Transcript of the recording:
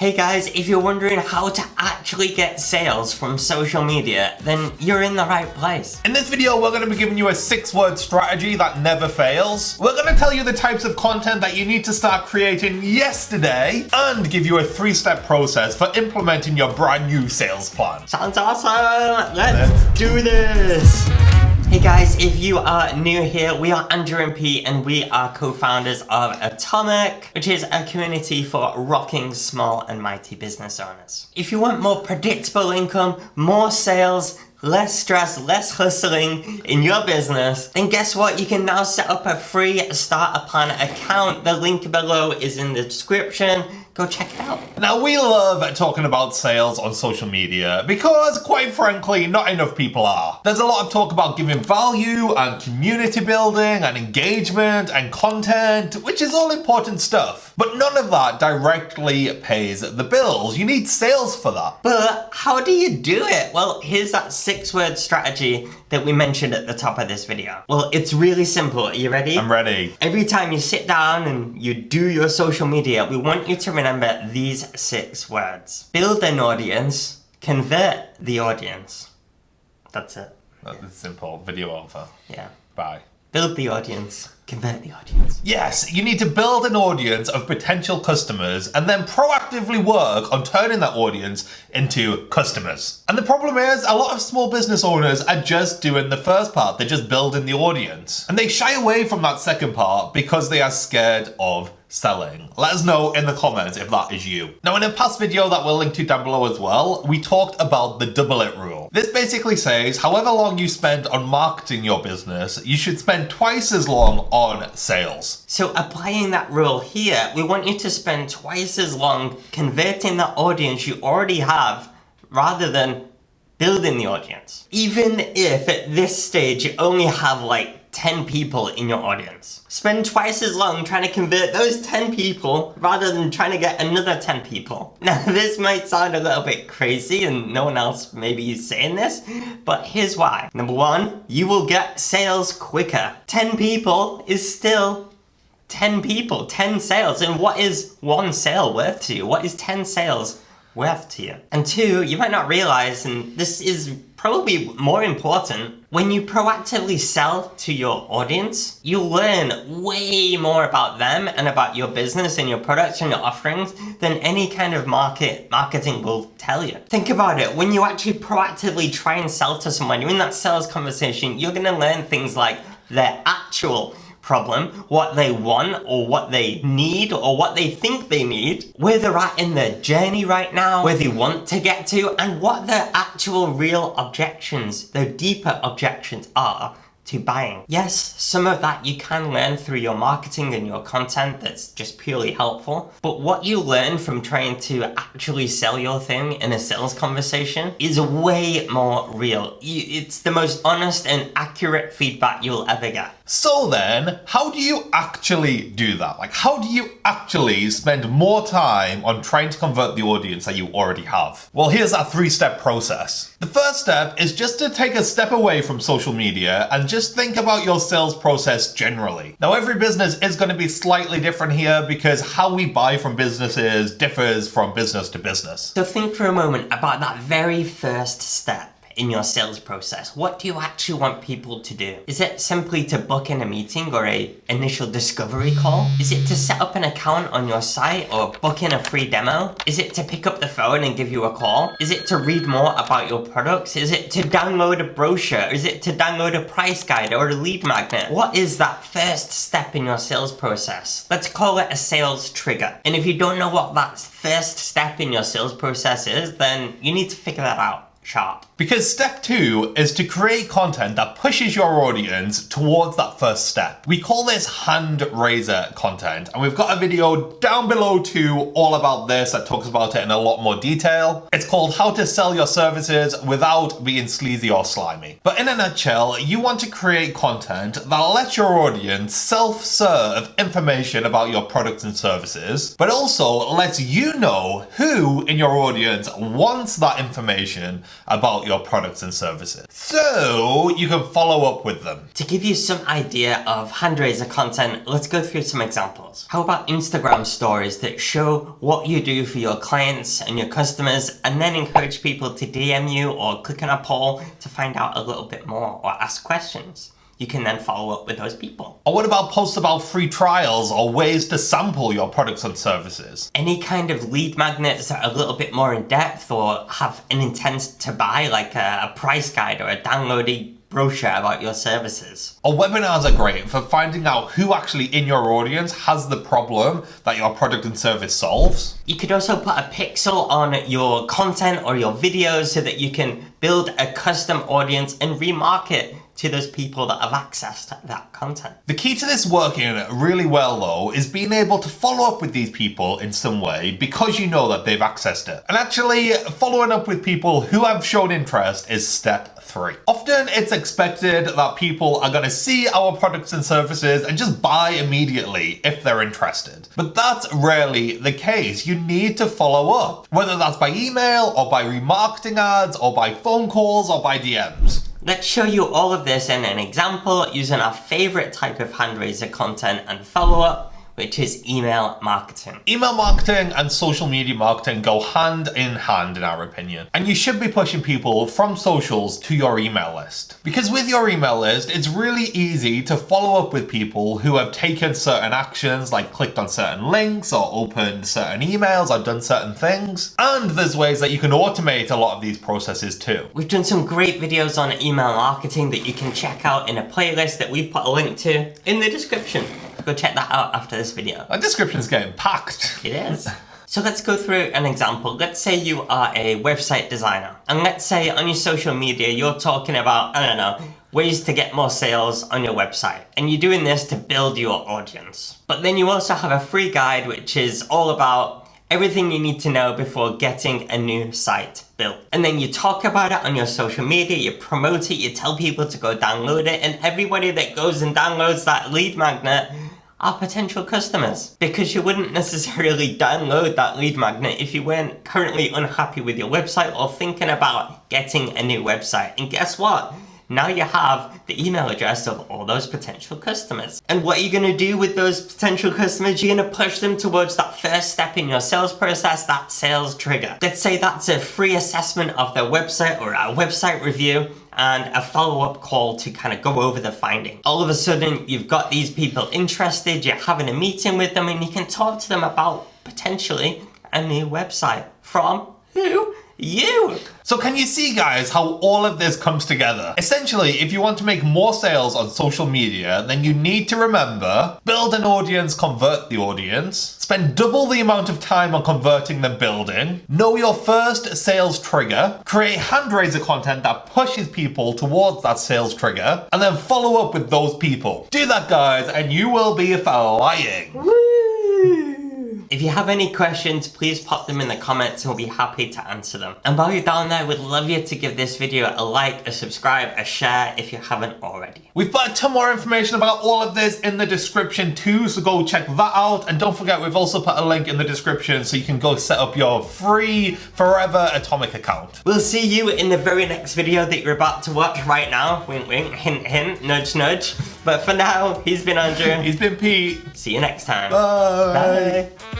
Hey guys, if you're wondering how to actually get sales from social media, then you're in the right place. In this video, we're going to be giving you a 6-word strategy that never fails. We're going to tell you the types of content that you need to start creating yesterday and give you a 3-step process for implementing your brand new sales plan. Sounds awesome! Let's do this! Hey guys, if you are new here, we are Andrew and Pete and we are co-founders of Atomic, which is a community for rocking small and mighty business owners. If you want more predictable income, more sales, less stress, less hustling in your business, then guess what? You can now set up a free starter plan account. The link below is in the description. Go check it out. Now, we love talking about sales on social media because, quite frankly, not enough people are. There's a lot of talk about giving value and community building and engagement and content, which is all important stuff. But none of that directly pays the bills. You need sales for that. But how do you do it? Well, here's that 6-word strategy that we mentioned at the top of this video. Well, it's really simple. Are you ready? I'm ready. Every time you sit down and you do your social media, we want you to remember these 6 words. Build an audience, convert the audience. That's it. That's simple. Video over. Yeah. Bye. Build the audience, convert the audience. Yes, you need to build an audience of potential customers and then proactively work on turning that audience into customers. And the problem is, a lot of small business owners are just doing the first part. They're just building the audience. And they shy away from that second part because they are scared of selling. Let us know in the comments if that is you. Now, in a past video that we'll link to down below as well, we talked about the double it rule. This basically says however long you spend on marketing your business, you should spend twice as long on sales. So applying that rule here, we want you to spend twice as long converting the audience you already have rather than building the audience. Even if at this stage you only have like 10 people in your audience. Spend twice as long trying to convert those 10 people rather than trying to get another 10 people. Now, this might sound a little bit crazy and no one else maybe is saying this, but here's why. Number 1, you will get sales quicker. 10 people is still 10 people, 10 sales. And what is 1 sale worth to you? What is 10 sales worth to you? And 2, you might not realize, and this is probably more important, when you proactively sell to your audience, you learn way more about them and about your business and your products and your offerings than any kind of marketing will tell you. Think about it. When you actually proactively try and sell to someone, you're in that sales conversation, you're going to learn things like their actual problem, what they want or what they need or what they think they need, where they're at in their journey right now, where they want to get to, and what their actual real objections, their deeper objections are to buying. Yes, some of that you can learn through your marketing and your content that's just purely helpful, but what you learn from trying to actually sell your thing in a sales conversation is way more real. It's the most honest and accurate feedback you'll ever get. So then, how do you actually do that? Like, how do you actually spend more time on trying to convert the audience that you already have? Well, here's that 3-step process. The first step is just to take a step away from social media and just think about your sales process generally. Now, every business is going to be slightly different here because how we buy from businesses differs from business to business. So think for a moment about that very first step in your sales process. What do you actually want people to do? Is it simply to book in a meeting or a initial discovery call? Is it to set up an account on your site or book in a free demo? Is it to pick up the phone and give you a call? Is it to read more about your products? Is it to download a brochure? Is it to download a price guide or a lead magnet? What is that first step in your sales process? Let's call it a sales trigger. And if you don't know what that first step in your sales process is, then you need to figure that out sharp. Because step 2 is to create content that pushes your audience towards that first step. We call this hand raiser content, and we've got a video down below too all about this that talks about it in a lot more detail. It's called How to Sell Your Services Without Being Sleazy or Slimy. But in a nutshell, you want to create content that lets your audience self-serve information about your products and services, but also lets you know who in your audience wants that information about your products and services. So you can follow up with them. To give you some idea of hand raiser content, let's go through some examples. How about Instagram stories that show what you do for your clients and your customers and then encourage people to DM you or click on a poll to find out a little bit more or ask questions? You can then follow up with those people. Or what about posts about free trials or ways to sample your products and services? Any kind of lead magnets that are a little bit more in depth or have an intent to buy, like a price guide or a downloaded brochure about your services. Or webinars are great for finding out who actually in your audience has the problem that your product and service solves. You could also put a pixel on your content or your videos so that you can build a custom audience and remarket to those people that have access to that content. The key to this working really well though is being able to follow up with these people in some way because you know that they've accessed it. And actually following up with people who have shown interest is step 3. Often it's expected that people are going to see our products and services and just buy immediately if they're interested. But that's rarely the case. You need to follow up, whether that's by email or by remarketing ads or by phone calls or by DMs. Let's show you all of this in an example using our favorite type of hand raiser content and follow-up, which is email marketing. Email marketing and social media marketing go hand in hand in our opinion. And you should be pushing people from socials to your email list. Because with your email list, it's really easy to follow up with people who have taken certain actions, like clicked on certain links or opened certain emails or done certain things. And there's ways that you can automate a lot of these processes too. We've done some great videos on email marketing that you can check out in a playlist that we've put a link to in the description. Go check that out after this video. Our description's getting packed. It is. So let's go through an example. Let's say you are a website designer. And let's say on your social media, you're talking about, I don't know, ways to get more sales on your website. And you're doing this to build your audience. But then you also have a free guide, which is all about everything you need to know before getting a new site built. And then you talk about it on your social media, you promote it, you tell people to go download it, and everybody that goes and downloads that lead magnet are potential customers. Because you wouldn't necessarily download that lead magnet if you weren't currently unhappy with your website or thinking about getting a new website. And guess what? Now you have the email address of all those potential customers. And what are you gonna do with those potential customers? You're gonna push them towards that first step in your sales process, that sales trigger. Let's say that's a free assessment of their website or a website review and a follow-up call to kind of go over the finding. All of a sudden, you've got these people interested, you're having a meeting with them, and you can talk to them about potentially a new website from who? You! So can you see, guys, how all of this comes together? Essentially, if you want to make more sales on social media, then you need to remember, build an audience, convert the audience, spend double the amount of time on converting than building, know your first sales trigger, create hand raiser content that pushes people towards that sales trigger, and then follow up with those people. Do that, guys, and you will be flying. Woo! If you have any questions, please pop them in the comments and we'll be happy to answer them. And while you're down there, we'd love you to give this video a like, a subscribe, a share if you haven't already. We've put a ton more information about all of this in the description too, so go check that out. And don't forget, we've also put a link in the description so you can go set up your free Forever Atomic account. We'll see you in the very next video that you're about to watch right now. Wink, wink, hint, hint, nudge, nudge. But for now, he's been Andrew. He's been Pete. See you next time. Bye. Bye.